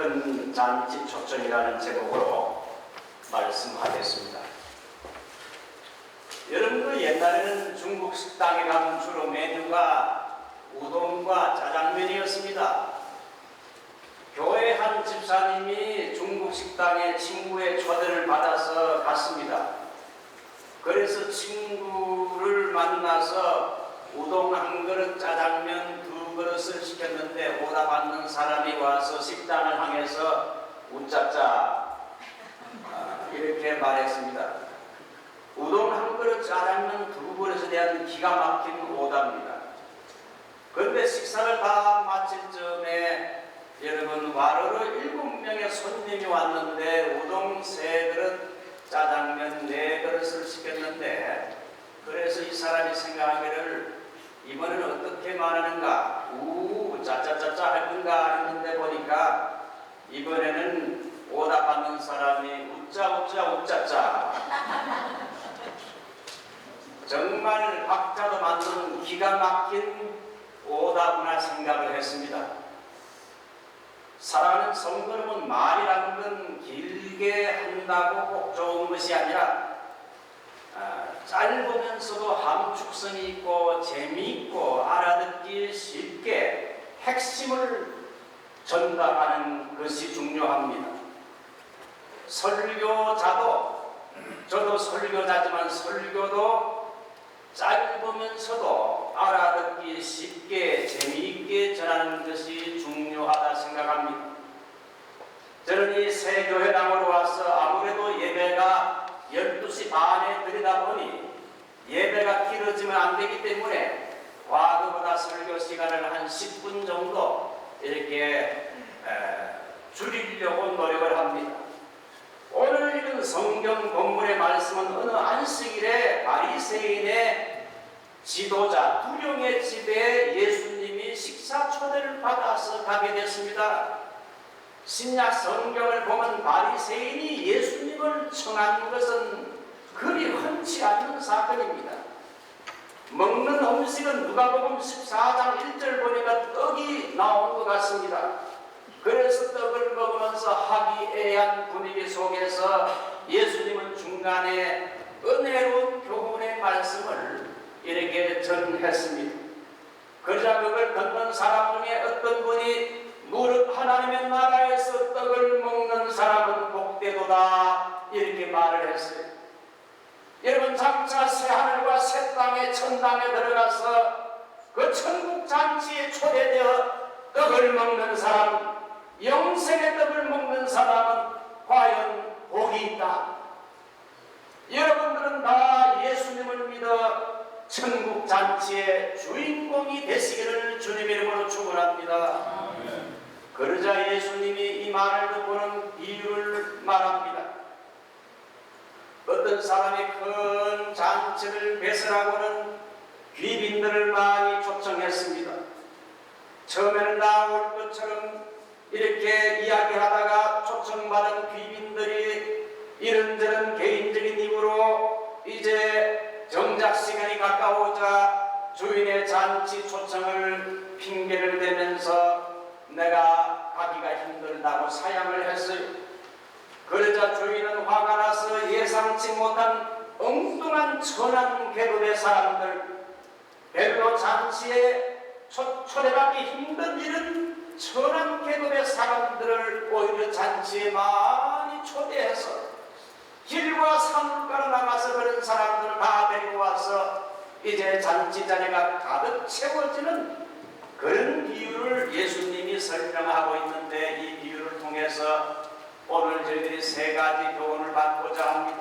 큰 잔치 초청이라는 제목으로 말씀하겠습니다. 여러분도 옛날에는 중국 식당에 가면 주로 메뉴가 우동과 짜장면이었습니다. 교회 한 집사님이 중국 식당에 친구의 초대를 받아서 갔습니다. 그래서 친구를 만나서 우동 한 그릇, 짜장면 두 그릇을 시켰는데 오다 받는 사람이 와서 식당을 향해서 우짜짜 이렇게 말했습니다. 우동 한 그릇, 짜장면 두 그릇에 대한 기가 막힌 오답입니다. 그런데 식사를 다 마칠 즈음에 여러분 와르르 7명의 손님이 왔는데 우동 3그릇, 짜장면 4그릇을 시켰는데, 그래서 이 사람이 생각하기를 이번에는 어떻게 말하는가, 짜짜짜짜 할 건가 했는데 보니까 이번에는 오답하는 사람이 우짜짜 정말 박자도 맞는 기가 막힌 오답이나 생각을 했습니다. 사랑하는 성도 여러분, 말이라는 건 길게 한다고 꼭 좋은 것이 아니라 짧으면서도 함축성이 있고 재미있고 알아듣기 쉽게 핵심을 전달하는 것이 중요합니다. 설교자도, 저도 설교자지만 설교도 짧으면서도 알아듣기 쉽게 재미있게 전하는 것이 중요하다 생각합니다. 저는 이 새 교회당으로 와서 아무래도 예배가 12시 반에 드리다 보니 예배가 길어지면 안 되기 때문에 과거보다 설교 시간을 한 10분 정도 이렇게 줄이려고 노력을 합니다. 오늘 읽은 성경 본문의 말씀은 어느 안식일에 바리새인의 지도자 두룡의 집에 예수님이 식사 초대를 받아서 가게 됐습니다. 신약 성경을 보면 바리새인이 예수님을 청한 것은 그리 흔치 않은 사건입니다. 먹는 음식은 누가복음 14장 1절 보니까 떡이 나온 것 같습니다. 그래서 떡을 먹으면서 화기애애한 분위기 속에서 예수님은 중간에 은혜로운 교훈의 말씀을 이렇게 전했습니다. 그러자 그걸 듣는 사람 중에 어떤 분이 무릇 하나님의 나라에서 떡을 먹는 사람은 복되도다 이렇게 말을 했어요. 여러분, 장차 새하늘과 새 땅에 천당에 들어가서 그 천국 잔치에 초대되어 떡을 먹는 사람, 영생의 떡을 먹는 사람은 과연 복이 있다. 여러분들은 다 예수님을 믿어 천국 잔치의 주인공이 되시기를 주님 이름으로 축원합니다. 그러자 예수님이 이 말을 듣고는 비유를 말합니다. 어떤 사람이 큰 잔치를 배설하고는 귀빈들을 많이 초청했습니다. 처음에는 나올 것처럼 이렇게 이야기하다가 초청받은 귀빈들이 이런저런 개인적인 이유로 이제 정작 시간이 가까워오자 주인의 잔치 초청을 핑계를 대면서 내가 가기가 힘들다고 사양을 했어요. 그러자 주인은 화가 나서 예상치 못한 엉뚱한 천한 계급의 사람들, 별로 잔치에 초대받기 힘든 이런 천한 계급의 사람들을 오히려 잔치에 많이 초대해서 길과 산울가로 나가서 그런 사람들을 다 데리고 와서 이제 잔치 자리가 가득 채워지는 그런 비유를 예수님이 설명하고 있는데, 이 비유를 통해서 오늘 저희들이 3가지 교훈을 받고자 합니다.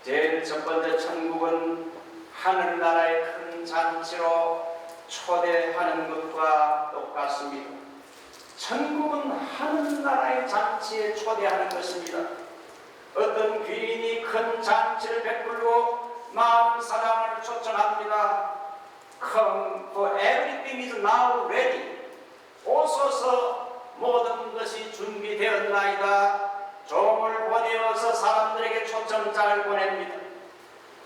제일 첫 번째, 천국은 하늘나라의 큰 잔치로 초대하는 것과 똑같습니다. 천국은 하늘나라의 잔치에 초대하는 것입니다. 어떤 귀인이 큰 잔치를 베풀고 많은 사람을 초청합니다. Come, for everything is now ready. 오소서, 모든 것이 준비되었나이다. 종을 보내어서 사람들에게 초청장을 보냅니다.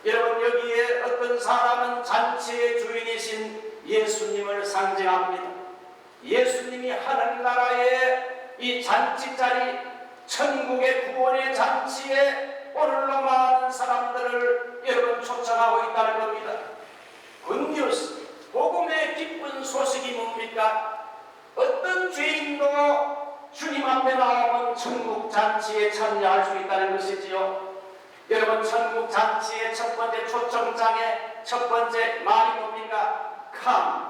여러분, 여기에 어떤 사람은 잔치의 주인이신 예수님을 상징합니다. 예수님이 하늘나라의 이 잔치자리, 천국의 구원의 잔치에 오늘로 많은 사람들을 여러분 초청하고 있다는 겁니다. 굿뉴스, 복음의 기쁜 소식이 뭡니까? 어떤 죄인도 주님 앞에 나오면 천국 잔치에 참여할 수 있다는 것이지요. 여러분, 천국 잔치의 첫 번째 초청장의 첫 번째 말이 뭡니까? Come,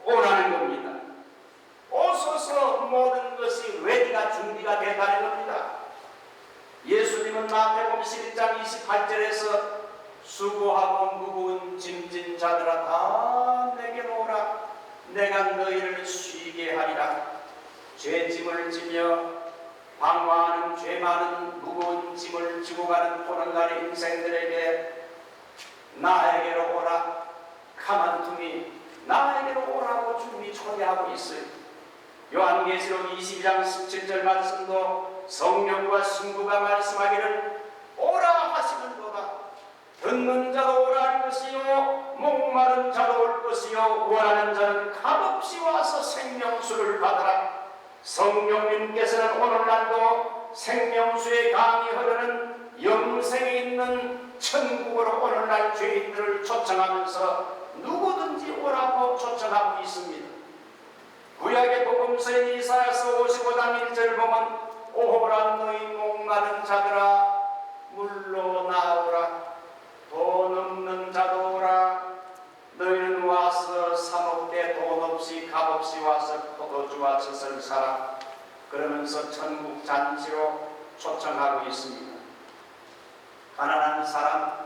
오라는 겁니다. 오소서, 모든 것이 레디가 준비가 됐다는 겁니다. 예수님은 마태복음 11장 28절에서 수고하고 무거운 짐진 자들아 다 내게로 오라, 내가 너희를 쉬게 하리라. 죄짐을 지며 방황하는 죄 많은 무거운 짐을 지고 가는 오늘날의 인생들에게 나에게로 오라, 가만두니 나에게로 오라고 주님이 초대하고 있어요. 요한계시록 22장 17절 말씀도 성령과 신부가 말씀하기를 오라 하시는도다. 듣는 자도 오라 할 것이요, 목마른 자도 올 것이요, 원하는 자는 값없이 와서 생명수를 받으라. 성령님께서는 오늘날도 생명수의 강이 흐르는 영생에 있는 천국으로 오늘날 죄인들을 초청하면서 누구든지 오라고 초청하고 있습니다. 구약의 복음서인 이사야서 55장 1절 보면 오호라 너희 목마른 자들아 물로 나오라, 돈 없는 자도 오라, 너희는 와서 사 먹되 돈 없이 값없이 와서 포도주와 젖을 사라. 그러면서 천국 잔치로 초청하고 있습니다. 가난한 사람,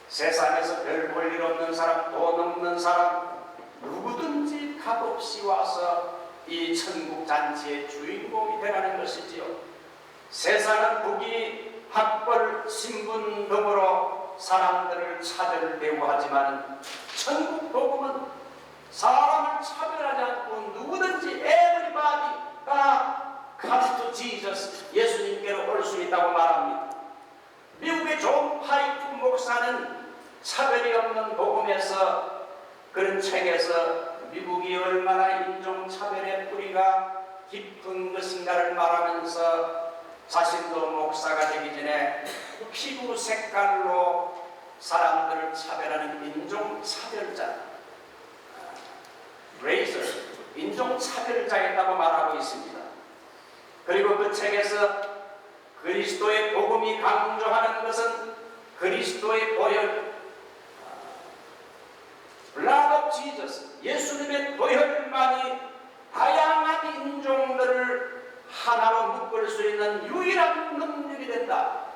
세상에서 별 볼 일 없는 사람, 돈 없는 사람, 누구든지 값없이 와서 이 천국 잔치의 주인공이 되라는 것이지요. 세상은 부귀, 학벌, 신분 등으로 사람들을 차별되고 하지만 천국 복음은 사람을 차별하지 않고 누구든지 everybody가 comes to Jesus, 예수님께로 올 수 있다고 말합니다. 미국의 존 파이프 목사는 차별이 없는 복음에서 그런 책에서 미국이 얼마나 인종차별의 뿌리가 깊은 것인가를 말하면서 자신도 목사가 되기 전에 피부 색깔로 사람들을 차별하는 인종차별자, 레이서, 인종차별자였다고 말하고 있습니다. 그리고 그 책에서 그리스도의 복음이 강조하는 것은 그리스도의 보혈, Blood of Jesus, 예수님의 보혈만이 다양한 인종들을 하나로 묶을 수 있는 유일한 능력이 된다.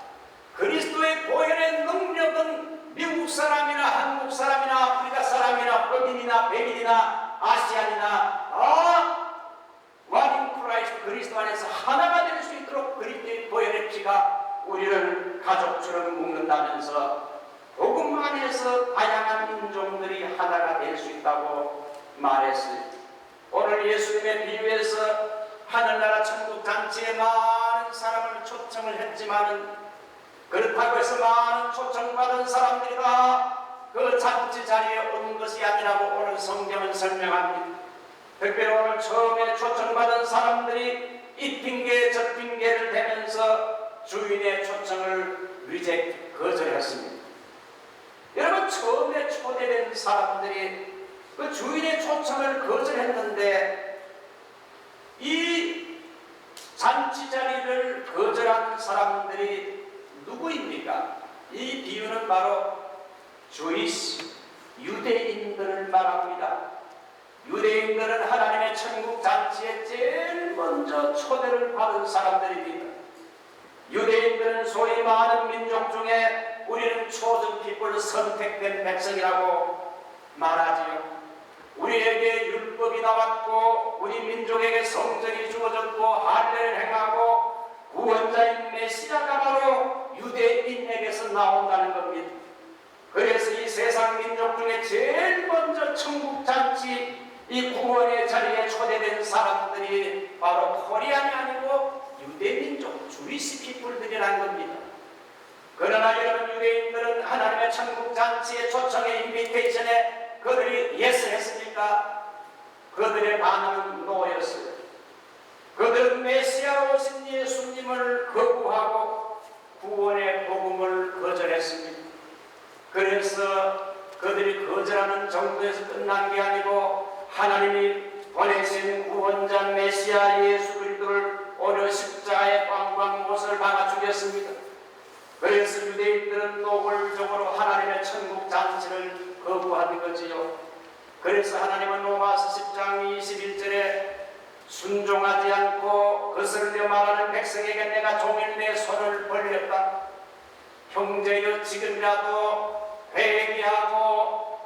그리스도의 보혈의 능력은 미국 사람이나 한국 사람이나 아프리카 사람이나 흑인이나 백인이나 아시안이나 원인 크라이스트 그리스도 안에서 하나가 될 수 있도록 그리스도의 보혈의 피가 우리를 가족처럼 묶는다면서 복음 안에서 다양한 인종들이 하나가 될 수 있다고 말했어요. 오늘 예수님의 비유에서 하늘나라 천국 잔치에 많은 사람을 초청을 했지만은 그렇다고 해서 많은 초청받은 사람들이 다 그 잔치 자리에 온 것이 아니라고 오늘 성경은 설명합니다. 특별히 오늘 처음에 초청받은 사람들이 이 핑계 저 핑계를 대면서 주인의 초청을 거절했습니다. 여러분, 처음에 초대된 사람들이 그 주인의 초청을 거절했는데 이 잔치 자리를 거절한 사람들이 누구입니까? 이 비유는 바로 주이시, 유대인들을 말합니다. 유대인들은 하나님의 천국 잔치에 제일 먼저 초대를 받은 사람들입니다. 유대인들은 소위 많은 민족 중에 우리는 chosen people, 선택된 백성이라고 말하지요. 우리에게 율법이 나왔고 우리 민족에게 성전이 주어졌고 할례를 행하고 구원자인 메시아가 바로 유대인에게서 나온다는 겁니다. 그래서 이 세상 민족 중에 제일 먼저 천국 잔치 이 구원의 자리에 초대된 사람들이 바로 코리안이 아니고 유대민족, 주이시 피플들이라는 겁니다. 그러나 여러분, 유대인들은 하나님의 천국 잔치의 초청의 인비테이션에 그들이 예스 했습니까? 그들의 반응은 노였어요. 그들은 메시아로 오신 예수님을 거부하고 구원의 복음을 거절했습니다. 그래서 그들이 거절하는 정도에서 끝난 게 아니고 하나님이 보내신 구원자 메시아 예수 그리스도를 오려 십자가에 꽝꽝 못을 박아 죽였습니다. 그래서 유대인들은 노골적으로 하나님의 천국 잔치를 거부한 거지요. 그래서 하나님은 로마서 10장 21절에 순종하지 않고 거슬려 말하는 백성에게 내가 종일 내 손을 벌렸다. 형제여 지금이라도 회개하고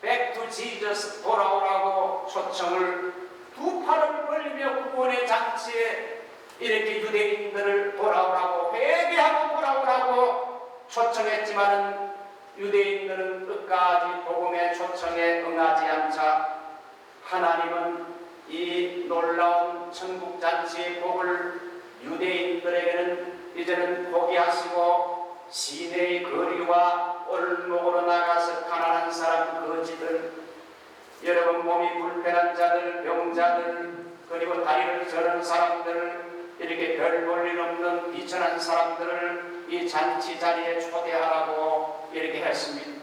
백투 지저스 돌아오라고 초청을 두 팔을 벌리며 구원의 잔치에 이렇게 유대인들을 돌아오라고 회개하고 돌아오라고 초청했지만은 유대인들은 끝까지 복음의 초청에 응하지 않자 하나님은 이 놀라운 천국잔치의 복을 유대인들에게는 이제는 포기하시고 시내의 거리와 올목으로 나가서 가난한 사람 거지들, 여러분 몸이 불편한 자들, 병자들, 그리고 다리를 저는 사람들, 이렇게 별 볼 일 없는 비천한 사람들을 이 잔치 자리에 초대하라고 이렇게 했습니다.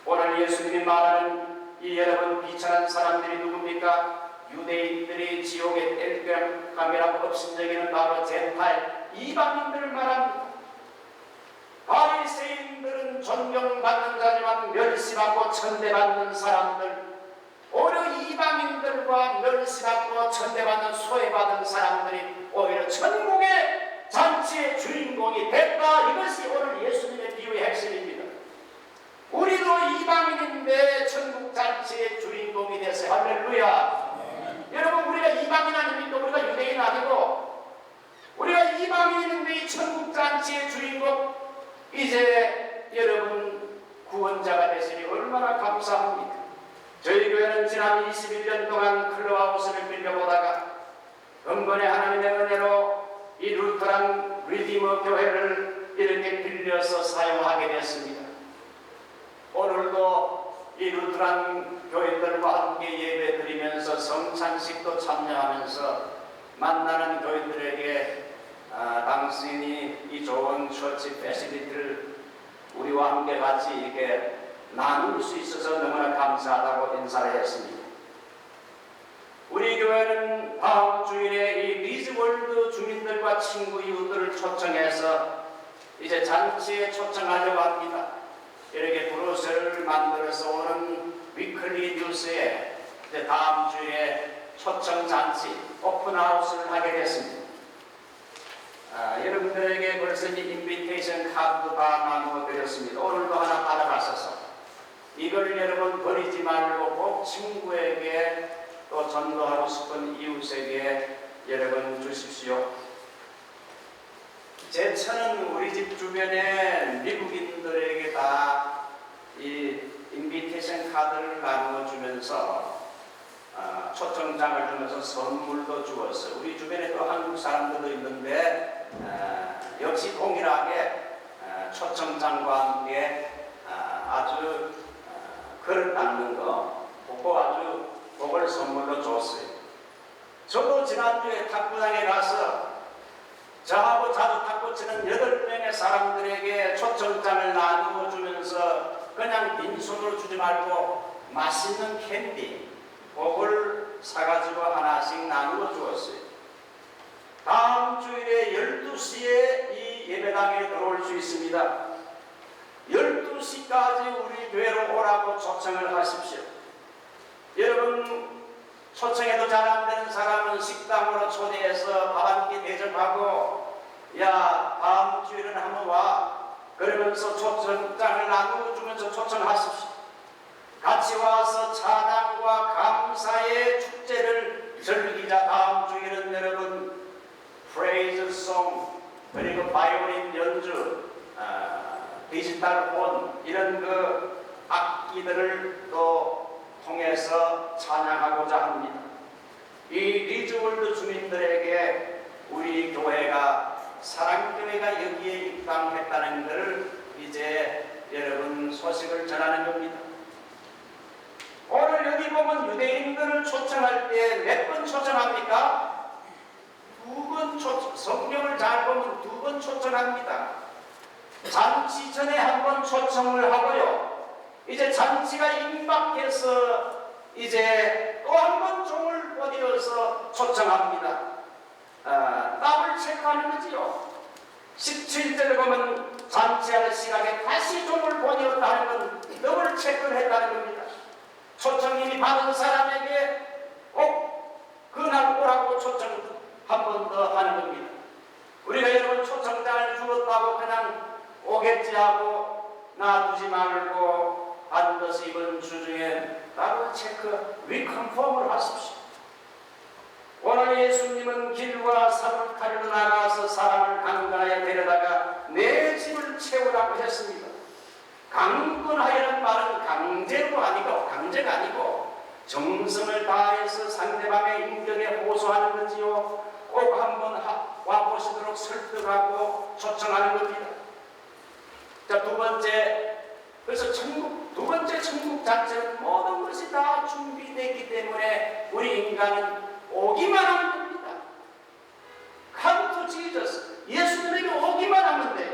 오늘 예수님이 말하는 이 여러분 비천한 사람들이 누굽니까? 유대인들이 지옥에 뗄감이라고 업신여기는 바로 젠탈 이방인들을 말합니다. 바리새인들은 존경받는 자지만 멸시받고 천대받는 사람들, 오히려 이방인들과 멸시받고 천대받는 소외받은 사람들이 오히려 천국의 잔치의 주인공이 됐다. 이것이 오늘 예수님의 비유의 핵심입니다. 우리도 이방인인데 천국 잔치의 주인공이 돼서 할렐루야. 여러분 우리가 이방인 아닙니까? 우리가 유대인 아니고 우리가 이방인인데 이 천국 잔치의 주인공, 이제 여러분 구원자가 되시니 얼마나 감사합니다. 저희 교회는 지난 21년 동안 클럽하우스를 빌려보다가 은근히 하나님의 은혜로 이 루터란 리디머 교회를 이렇게 빌려서 사용하게 됐습니다. 오늘도 이 루터란 교인들과 함께 예배 드리면서 성찬식도 참여하면서 만나는 교인들에게 당신이 이 좋은 처치 패시리티를 우리와 함께 같이 이렇게 나눌 수 있어서 너무나 감사하다고 인사를 했습니다. 우리 교회는 다음 주일에 이 리즈월드 주민들과 친구 이웃들을 초청해서 이제 잔치에 초청하려고 합니다. 이렇게 브로셔를 만들어서 오는 위클리 뉴스에 이제 다음 주에 초청 잔치 오픈하우스를 하게 됐습니다. 여러분들에게 벌써 이 인비테이션 카드도 다 나누어 드렸습니다. 오늘도 하나 받아가셔서 이걸 여러분 버리지 말고 꼭 친구에게 또 전도하고 싶은 이웃에게 여러분 주십시오. 제 처는 우리 집 주변에 미국인들에게 다 이 인비테이션 카드를 나누어 주면서 초청장을 주면서 선물도 주었어요. 우리 주변에 또 한국 사람들도 있는데 역시 동일하게 초청장과 함께 아주 그릇 닦는 거 그거 아주 그걸 선물로 줬어요. 저도 지난주에 탁구장에 가서 저하고 자주 탁구 치는 8명의 사람들에게 초청장을 나누어 주면서 그냥 빈손으로 주지 말고 맛있는 캔디 그걸 사가지고 하나씩 나누어 주었어요. 다음 주일에 12시에 이 예배당에 들어올 수 있습니다. 12시까지 우리 교회로 오라고 초청을 하십시오. 여러분 초청해도 잘 안 되는 사람은 식당으로 초대해서 밥 한 끼 대접하고 야 다음 주일은 한번 와 그러면서 초청장을 나누어 주면서 초청하십시오. 같이 와서 찬양과 감사의 축제를 즐기자. 다음 주일은 여러분 프레이즈 송 그리고 바이올린 연주 디지털 폰 이런 그 악기들을 또 통해서 찬양하고자 합니다. 이 리즈월드 주민들에게 우리 교회가 사랑교회가 여기에 입당했다는 것을 이제 여러분 소식을 전하는 겁니다. 오늘 여기 보면 유대인들을 초청할 때 몇 번 초청합니까? 성경을 잘 보면 2번 초청합니다. 잔치 전에 한 번 초청을 하고요. 이제 잔치가 임박해서 이제 또 한 번 종을 보내어서 초청합니다. 더블 체크하는 거지요. 17절에 보면 잔치하는 시간에 다시 종을 보내었다는 건 더블 체크를 했다는 겁니다. 초청임이 받은 사람에게 꼭 그날 오라고 초청 한 번 더 하는 겁니다. 우리가 여러분 초청장을 주었다고 그냥 오겠지 하고 놔두지 말고 반드시 이번 주 중에 더블 체크, 리컨펌을 하십시오. 오늘 예수님은 길과 산을 가르러 나가서 사람을 강간하여 데려다가 내 집을 채우라고 했습니다. 강권하여는 말은 강제로 아니고, 강제가 아니고 정성을 다해서 상대방의 인격에 호소하는 거지요. 꼭 한번 와보시도록 설득하고 초청하는 겁니다. 자, 두 번째, 그래서 두 번째 천국 자체는 모든 것이 다 준비되기 때문에 우리 인간은 오기만 하면 됩니다. Come to Jesus. 예수님에게 오기만 하면 돼요.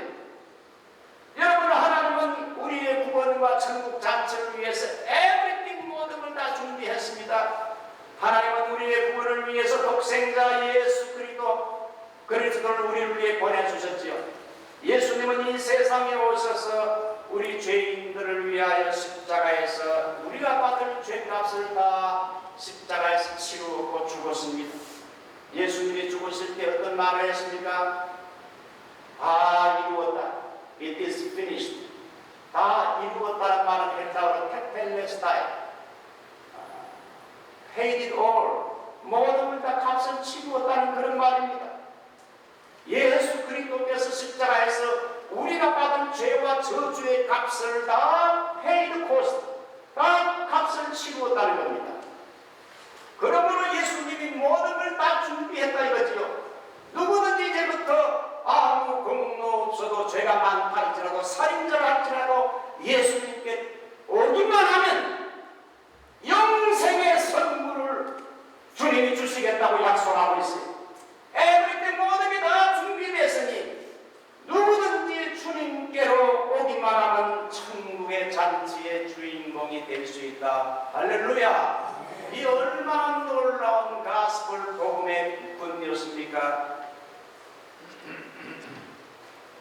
여러분, 하나님은 우리의 구원과 천국 자체를 위해서 everything, 모든 걸 다 준비했습니다. 하나님은 우리의 구원을 위해서 독생자 예수 그리스도를 우리를 위해 보내주셨지요. 예수님은 이 세상에 오셔서 우리 죄인들을 위하여 십자가에서 우리가 받을 죄값을 다 십자가에서 치르고 죽었습니다. 예수님이 죽으실 때 어떤 말을 했습니까? 다 이루었다. It is finished. 다 이루었다는 말은 헬라어로 테텔레스타이. Paid it all. 모든 걸 다 값을 치루었다는 그런 말입니다. 예수 그리스도께서 십자가에서 우리가 받은 죄와 저주의 값을 다 paid cost, 다 값을 치루었다는 겁니다. 그러므로 예수님이 모든 걸 다 준비했다 이거지요. 누구든지 이제부터 아무 공로 없어도 죄가 많다 할지라도 살인자라 할지라도 예수님께 오기만 하면 영생의 선물을 주님이 주시겠다고 약속하고 있어요. everything, 모든 게 다 준비됐으니 누구든지 주님께로 오기만 하면 천국의 잔치의 주인공이 될 수 있다. 할렐루야. 이 얼마나 놀라운 가스펠 복음의 군이었습니까?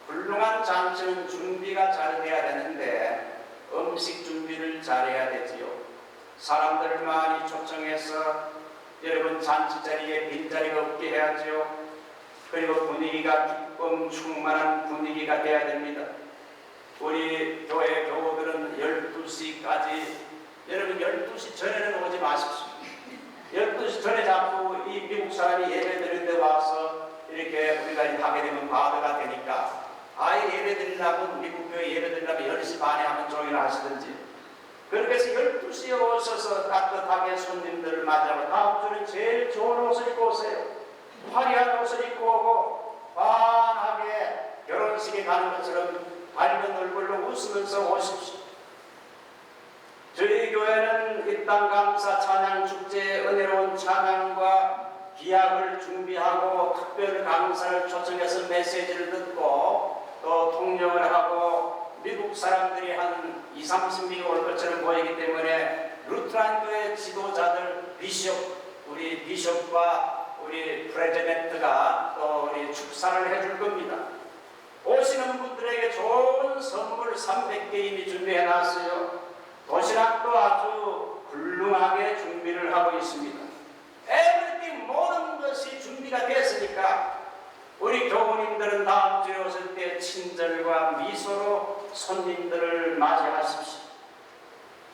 훌륭한 잔치는 준비가 잘 돼야 되는데 음식 준비를 잘해야 되지요. 사람들을 많이 초청해서 여러분 잔치 자리에 빈자리가 없게 해야죠. 그리고 분위기가 기쁨 충만한 분위기가 돼야 됩니다. 우리 교회 교우들은 12시까지, 여러분 12시 전에는 오지 마십시오. 12시 전에 자꾸 이 미국 사람이 예배 드리는데 와서 이렇게 우리가 하게 되면 바드가 되니까 아예 예배 드리려고, 미국 교회 예배 드리려면 10시 반에 하면 종일 하시든지, 그렇게 해서 12시에 오셔서 따뜻하게 손님들을 맞이하고 다음 주는 제일 좋은 옷을 입고 오세요. 화려한 옷을 입고 오고 환하게 결혼식에 가는 것처럼 밝은 얼굴로 웃으면서 오십시오. 저희 교회는 이 땅 감사 찬양 축제에 은혜로운 찬양과 기약을 준비하고 특별 강사를 초청해서 메시지를 듣고 또 통역을 하고 미국 사람들이 한 20-30명이 올 것처럼 보이기 때문에 루트란 교회 지도자들, 우리 비숍과 우리 프레지던트가 또 우리 축사를 해줄 겁니다. 오시는 분들에게 좋은 선물 300개 이미 준비해 놨어요. 도시락도 아주 훌륭하게 준비를 하고 있습니다. everything, 모든 것이 준비가 됐으니까 우리 교우님들은 다음 주에 오실 때 친절과 미소로 손님들을 맞이하십시오.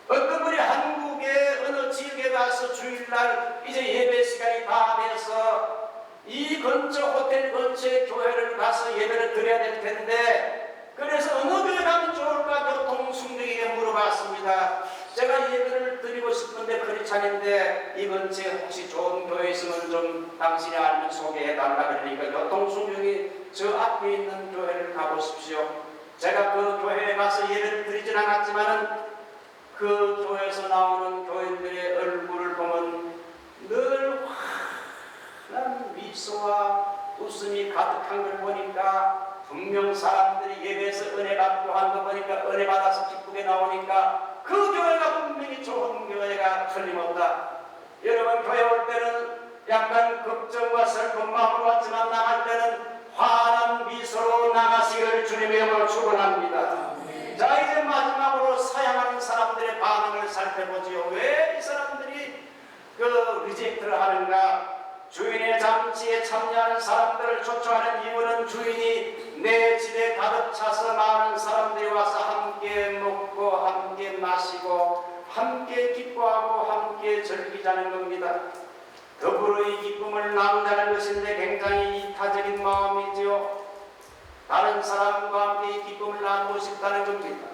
어떤 분이 한국의 어느 지역에 가서 주일날 이제 예배 시간이 다 돼서 이 근처 호텔 근처에 교회를 가서 예배를 드려야 될 텐데, 그래서 어느 교회 가면 좋을까 교통순경에게 물어봤습니다. 제가 예배를 드리고 싶은데 크리스찬인데 이 근처에 혹시 좋은 교회 있으면 좀 당신이 알면 소개해달라 그러니까 교통순경이 저 앞에 있는 교회를 가보십시오. 제가 그 교회에 가서 예배를 드리진 않았지만은 그 교회에서 나오는 교인들의 얼굴을 보면 늘 환한 미소와 웃음 웃음이 가득한 걸 보니까 분명 사람들이 예배에서 은혜 받고 한 거 보니까 은혜 받아서 기쁘게 나오니까 그 교회가 분명히 좋은 교회가 틀림없다. 여러분 교회 올 때는 약간 걱정과 슬픈 마음으로 왔지만 나갈 때는 환한 미소로 나가시기를 주님의 이름으로 축원합니다. 자, 이제 마지막으로 사양하는 사람들의 반응을 살펴보지요. 왜 이 사람들이 리젝트를 하는가? 주인의 잔치에 참여하는 사람들을 초청하는 이유는 주인이 내 집에 가득 차서 많은 사람들이 와서 함께 먹고 함께 마시고 함께 기뻐하고 함께 즐기자는 겁니다. 더불어 이 기쁨을 나누자는 것인데 굉장히 이타적인 마음이지요. 다른 사람과 함께 이 기쁨을 나누고 싶다는 겁니다.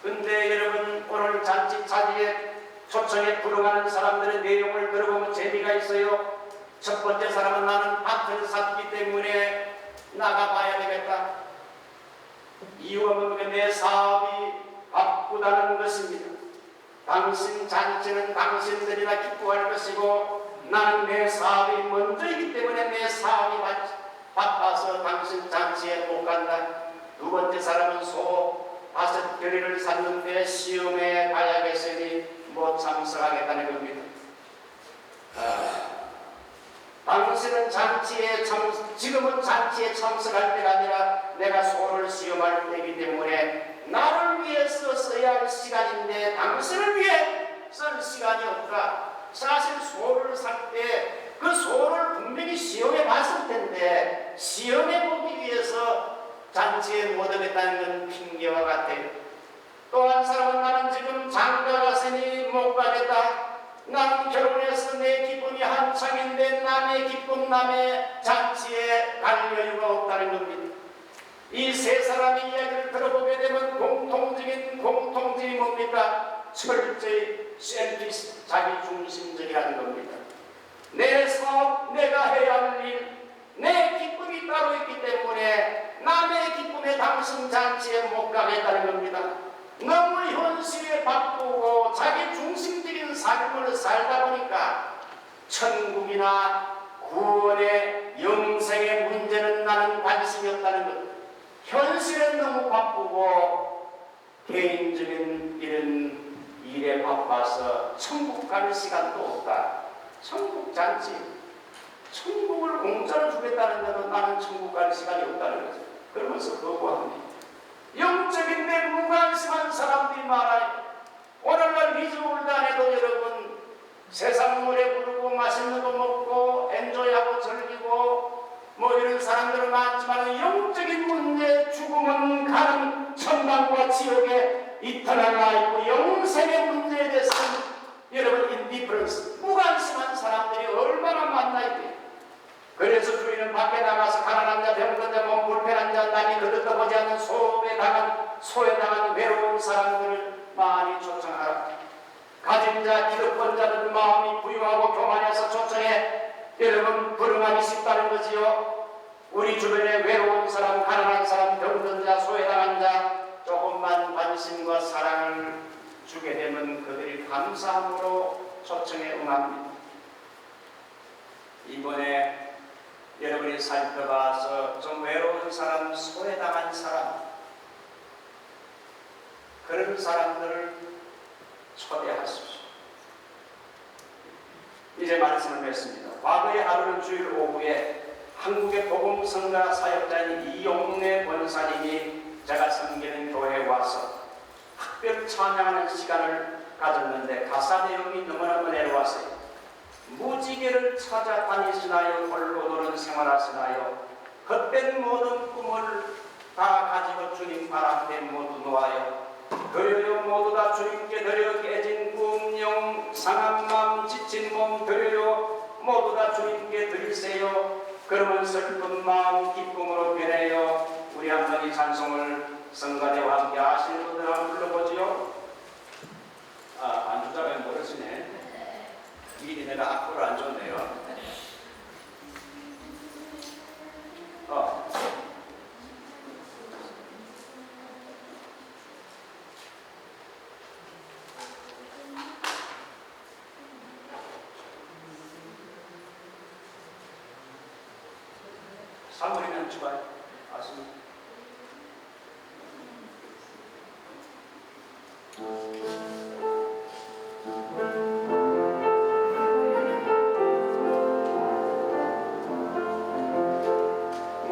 근데 여러분 오늘 잔치 차지에 초청에 불응하는 사람들의 내용을 들어보면 재미가 있어요. 첫 번째 사람은 나는 밭을 샀기 때문에 나가봐야 되겠다. 이유가 뭡니까? 내 사업이 바쁘다는 것입니다. 당신 잔치는 당신들이나 기뻐할 것이고 나는 내 사업이 먼저이기 때문에 내 사업이 바빠서 당신 잔치에 못 간다. 두 번째 사람은 소 5겨리를 샀는데 시험에 가야겠으니 못 참석하겠다는 겁니다. 당신은 지금은 잔치에 참석할 때가 아니라 내가 소를 시험할 때이기 때문에 나를 위해서 써야 할 시간인데 당신을 위해 쓸 시간이 없다. 사실 소를 살 때 그 소를 분명히 시험해 봤을 텐데 시험해 보기 위해서 잔치에 못 오겠다는 건 핑계와 같아요. 또 한 사람은 나는 지금 장가 갔으니 못 가겠다. 나는 결혼해서 내 기쁨이 한창인데 남의 기쁨 남의 잔치에 갈 여유가 없다는 겁니다. 이 세 사람의 이야기를 들어보게 되면 공통점이 뭡니까? 철저히 셀피스 자기중심적이라는 겁니다. 내 사업, 내가 해야 할 일, 내 기쁨이 따로 있기 때문에 남의 기쁨에 당신 잔치에 못 가겠다는 겁니다. 너무 현실에 바쁘고 자기 중심적인 삶을 살다 보니까 천국이나 구원의 영생의 문제는 나는 관심이 없다는 것. 현실은 너무 바쁘고 개인적인 이런 일에 바빠서 천국 갈 시간도 없다. 천국 잔치, 천국을 공짜로 주겠다는 데는 나는 천국 갈 시간이 없다는 거죠. 그러면서 거부합니다. 영적인 데 무관심한 사람들이 많아요. 오늘날 리조울단에도 여러분 세상 노래 부르고 맛있는 거 먹고 엔조이하고 즐기고 뭐 이런 사람들은 많지만 영적인 문제, 죽음은 가는 천당과 지옥에 이터널 라이프, 영생의 문제에 대해서는 여러분 인디퍼런스, 무관심한 사람들이 얼마나 많나요? 그래서 주인은 밖에 나가서 가난한 자, 병든 자, 몸 불편한 자, 남이 그릇도 보지 않는 소에 당한 외로운 사람들을 많이 초청하라. 가진 자, 기득권 자들 마음이 부유하고 교만해서 초청해 여러분 불응하기 쉽다는 거지요. 우리 주변에 외로운 사람, 가난한 사람, 병든 자, 소에 당한 자 조금만 관심과 사랑을 주게 되면 그들이 감사함으로 초청에 응합니다. 이번에 여러분이 살펴봐서 좀 외로운 사람, 소외당한 사람, 그런 사람들을 초대하십시오. 이제 말씀을 맺습니다. 과거의 하루는 주일 오후에 한국의 복음성가 사역자인 이용래 권사님이 제가 섬기는 교회에 와서 특별 찬양하는 시간을 가졌는데 가사 내용이 너무나 은혜로웠어요. 무지개를 찾아다니시나요? 홀로도는 생활하시나요? 헛된 모든 꿈을 다 가지고 주님 발 앞에 모두 놓아요. 드려요 모두 다 주님께 드려 깨진 꿈, 영, 상한 마음, 지친 몸 드려요 모두 다 주님께 드리세요. 그러면 슬픈 마음 기쁨으로 변해요. 우리 한번 이 찬송을 성가대와 함께 하시는 분들 한번 불러보지요. 안주자가 모르시네. 미리 내가 악보를 안 줬네요. 사물이면 좋아요. 맞습니다.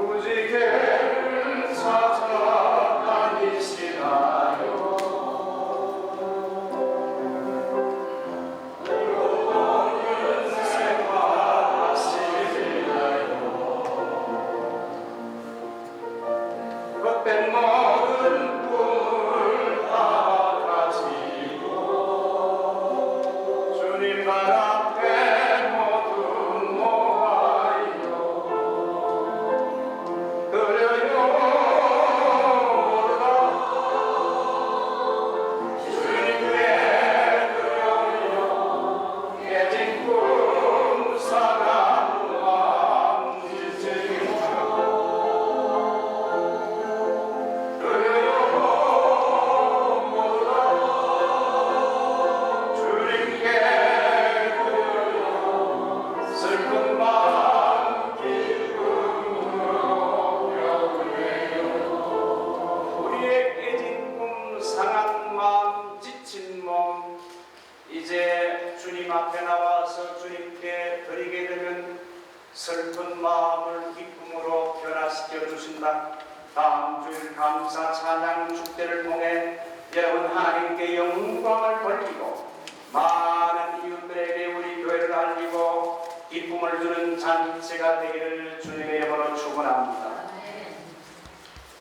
무지개를 찾아다니시나요? 이곳은 생활하시나요? 헛된 모든 꿈을 다 가지고 주님 발 앞에 모두 모아요. 그려요 모두가 주님께 그려요. 깨진 꿈 사랑 마음 지치고 그려요 모두가 주님께 그려요. 슬픈 마음 기쁨으로 표현해요. 우리의 깨진 꿈 상한 마음 지친 몸 이제 주님 앞에 나와서 주님께 드리게 되면 슬픈 마음을 기쁨으로 변화시켜 주신다. 다음 주일 감사 찬양 축제를 통해 여러분 하나님께 영광을 돌리고 많은 이웃들에게 우리 교회를 알리고 기쁨을 주는 잔치가 되기를 주님의 이름으로 축원합니다.